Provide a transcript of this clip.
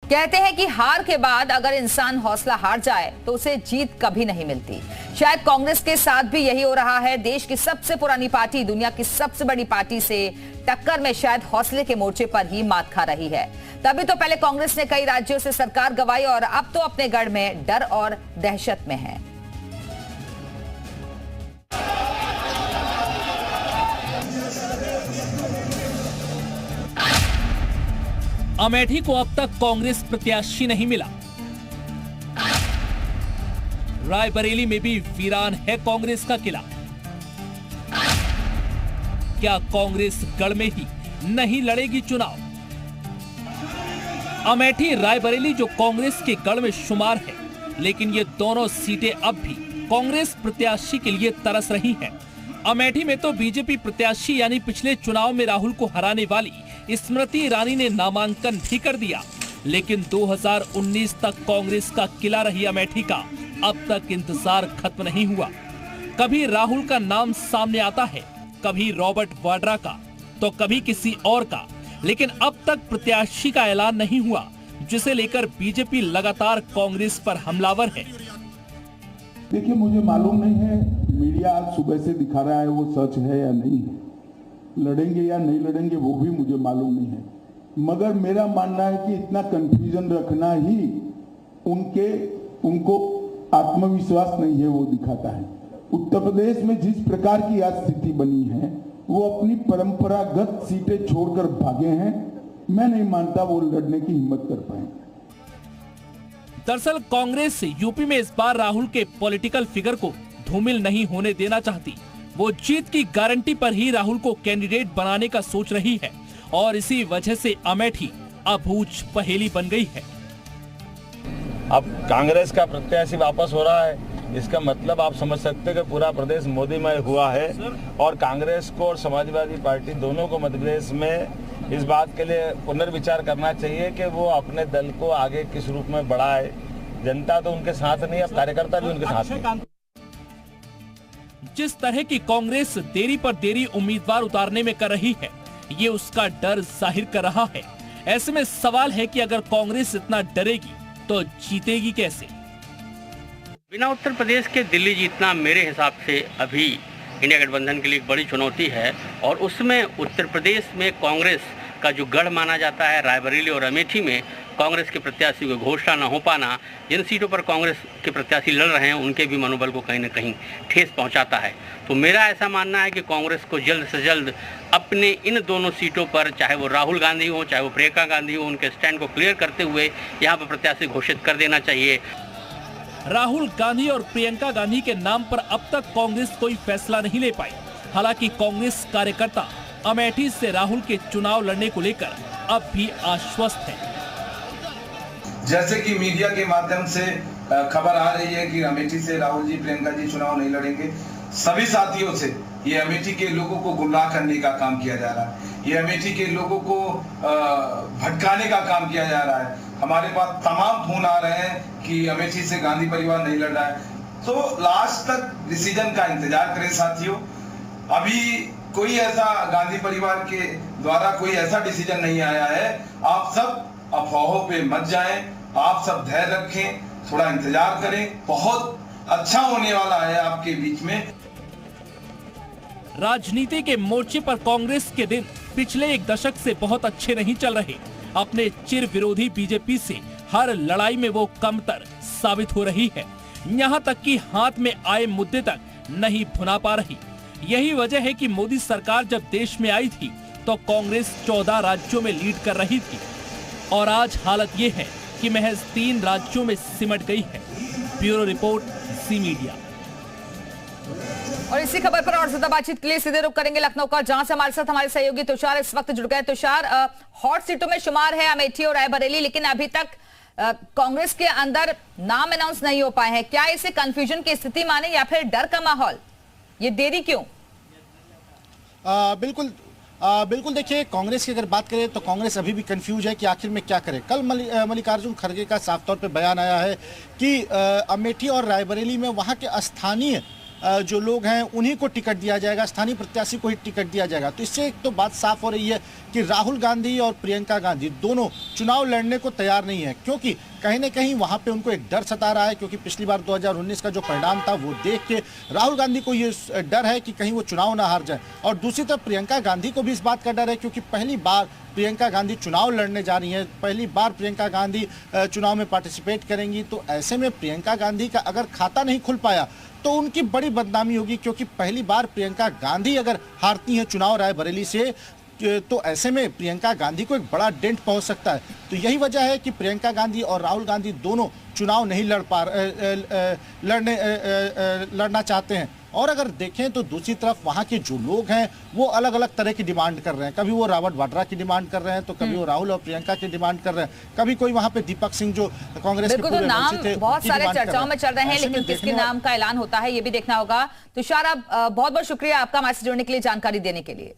कहते हैं कि हार के बाद अगर इंसान हौसला हार जाए तो उसे जीत कभी नहीं मिलती। शायद कांग्रेस के साथ भी यही हो रहा है। देश की सबसे पुरानी पार्टी दुनिया की सबसे बड़ी पार्टी से टक्कर में शायद हौसले के मोर्चे पर ही मात खा रही है। तभी तो पहले कांग्रेस ने कई राज्यों से सरकार गंवाई और अब तो अपने गढ़ में डर और दहशत में है। अमेठी को अब तक कांग्रेस प्रत्याशी नहीं मिला। रायबरेली में भी वीरान है कांग्रेस का किला। क्या कांग्रेस गढ़ में ही नहीं लड़ेगी चुनाव? अमेठी रायबरेली जो कांग्रेस के गढ़ में शुमार है, लेकिन ये दोनों सीटें अब भी कांग्रेस प्रत्याशी के लिए तरस रही हैं। अमेठी में तो बीजेपी प्रत्याशी यानी पिछले चुनाव में राहुल को हराने वाली स्मृति ईरानी ने नामांकन भी कर दिया, लेकिन 2019 तक कांग्रेस का किला रही अमेठी का अब तक इंतजार खत्म नहीं हुआ। कभी राहुल का नाम सामने आता है, कभी रॉबर्ट वाड्रा का, तो कभी किसी और का, लेकिन अब तक प्रत्याशी का ऐलान नहीं हुआ, जिसे लेकर बीजेपी लगातार कांग्रेस पर हमलावर है। देखिए, मुझे मालूम नहीं है मीडिया आज सुबह से दिखा रहा है वो सच है या नहीं है, लड़ेंगे या नहीं लड़ेंगे वो भी मुझे मालूम नहीं है, मगर मेरा मानना है कि इतना कंफ्यूजन रखना ही उनको आत्मविश्वास नहीं है वो दिखाता है। उत्तर प्रदेश में जिस प्रकार की आज स्थिति बनी है वो अपनी परंपरागत सीटें छोड़कर भागे हैं। मैं नहीं मानता वो लड़ने की हिम्मत कर पाएंगे। दरअसल कांग्रेस यूपी में इस बार राहुल के पॉलिटिकल फिगर को धूमिल नहीं होने देना चाहती। वो जीत की गारंटी पर ही राहुल को कैंडिडेट बनाने का सोच रही है और इसी वजह से अमेठी अबूझ पहेली बन गई है। अब कांग्रेस का प्रत्याशी वापस हो रहा है, इसका मतलब आप समझ सकते हैं कि पूरा प्रदेश मोदीमय हुआ है और कांग्रेस को और समाजवादी पार्टी दोनों को मध्य प्रदेश में इस बात के लिए पुनर्विचार करना चाहिए कि वो अपने दल को आगे किस रूप में बढ़ाए। जनता तो उनके साथ नहीं, अब कार्यकर्ता भी उनके साथ नहीं। जिस तरह की कांग्रेस देरी पर देरी उम्मीदवार उतारने में कर रही है, ये उसका डर जाहिर कर रहा है। ऐसे में सवाल है कि अगर कांग्रेस इतना डरेगी तो जीतेगी कैसे? बिना उत्तर प्रदेश के दिल्ली जीतना मेरे हिसाब से अभी इंडिया गठबंधन के लिए एक बड़ी चुनौती है और उसमें उत्तर प्रदेश में कांग्रेस का जो गढ़ माना जाता है, रायबरेली और अमेठी में कांग्रेस के प्रत्याशी को घोषणा न हो पाना, जिन सीटों पर कांग्रेस के प्रत्याशी लड़ रहे हैं उनके भी मनोबल को कहीं न कहीं ठेस पहुंचाता है। तो मेरा ऐसा मानना है कि कांग्रेस को जल्द से जल्द अपने इन दोनों सीटों पर, चाहे वो राहुल गांधी हो चाहे वो प्रियंका गांधी हो, उनके स्टैंड को क्लियर करते हुए यहाँ पर प्रत्याशी घोषित कर देना चाहिए। राहुल गांधी और प्रियंका गांधी के नाम पर अब तक कांग्रेस कोई फैसला नहीं ले पाई। हालांकि कांग्रेस कार्यकर्ता अमेठी से राहुल के चुनाव लड़ने को लेकर अब भी आश्वस्त है। जैसे कि मीडिया के माध्यम से खबर आ रही है कि अमेठी से राहुल जी प्रियंका जी चुनाव नहीं लड़ेंगे, सभी साथियों से ये अमेठी के लोगों को गुमराह करने का काम किया जा रहा है, ये अमेठी के लोगों को भटकाने का काम किया जा रहा है। हमारे पास तमाम फोन आ रहे हैं कि अमेठी से गांधी परिवार नहीं लड़ रहा है। तो लास्ट तक डिसीजन का इंतजार करें साथियों। अभी कोई ऐसा गांधी परिवार के द्वारा कोई ऐसा डिसीजन नहीं आया है। आप सब अफवाहों पे मत जाएं, आप सब धैर्य रखें, थोड़ा इंतजार करें, बहुत अच्छा होने वाला है आपके बीच में। राजनीति के मोर्चे पर कांग्रेस के दिन पिछले एक दशक से बहुत अच्छे नहीं चल रहे। अपने चिर विरोधी बीजेपी से हर लड़ाई में वो कमतर साबित हो रही है। यहाँ तक कि हाथ में आए मुद्दे तक नहीं भुना पा रही। यही वजह है कि मोदी सरकार जब देश में आई थी तो कांग्रेस 14 राज्यों में लीड कर रही थी और आज हालत ये है कि महज 3 राज्यों में सिमट गई है। Bureau report, C media. और इसी खबर पर और ज्यादा बातचीत के लिए सीधे रुख करेंगे लखनऊ का, जहां से हमारे साथ हमारे सहयोगी तुषार इस वक्त जुड़ गए। तुषार, हॉट सीटों में शुमार है अमेठी और रायबरेली, लेकिन अभी तक कांग्रेस के अंदर नाम अनाउंस नहीं हो पाए हैं। क्या इसे कंफ्यूजन की स्थिति माने या फिर डर का माहौल? ये देरी क्यों? बिल्कुल देखिए, कांग्रेस की अगर बात करें तो कांग्रेस अभी भी कंफ्यूज है कि आखिर में क्या करे। कल मल्लिकार्जुन खड़गे का साफ तौर पे बयान आया है कि अमेठी और रायबरेली में वहां के स्थानीय जो लोग हैं उन्हीं को टिकट दिया जाएगा, स्थानीय प्रत्याशी को ही टिकट दिया जाएगा। तो इससे एक तो बात साफ हो रही है कि राहुल गांधी और प्रियंका गांधी दोनों चुनाव लड़ने को तैयार नहीं है, क्योंकि कहीं ना कहीं वहां पे उनको एक डर सता रहा है, क्योंकि पिछली बार 2019 का जो परिणाम था वो देख के राहुल गांधी को ये डर है कि कहीं वो चुनाव ना हार जाए। और दूसरी तरफ प्रियंका गांधी को भी इस बात का डर है, क्योंकि पहली बार प्रियंका गांधी चुनाव लड़ने जा रही हैं, पहली बार प्रियंका गांधी चुनाव में पार्टिसिपेट करेंगी। तो ऐसे में प्रियंका गांधी का अगर खाता नहीं खुल पाया तो उनकी बड़ी बदनामी होगी, क्योंकि पहली बार प्रियंका गांधी अगर हारती हैं चुनाव रायबरेली से तो ऐसे में प्रियंका गांधी को एक बड़ा डेंट पहुंच सकता है। तो यही वजह है कि प्रियंका गांधी और राहुल गांधी दोनों चुनाव नहीं लड़ना चाहते हैं। और अगर देखें तो दूसरी तरफ वहां के जो लोग हैं वो अलग अलग तरह की डिमांड कर रहे हैं। कभी वो रावत वाड्रा की डिमांड कर रहे हैं, तो कभी वो राहुल और प्रियंका की डिमांड कर रहे हैं, कभी कोई वहां पे दीपक सिंह जो कांग्रेस के पूर्व मंत्री थे बहुत सारे चर्चाओं में चल रहे हैं, लेकिन किसके नाम का ऐलान होता है ये भी देखना होगा। तुषार, आप बहुत बहुत शुक्रिया आपका हमारे से जुड़ने के लिए, जानकारी देने के लिए।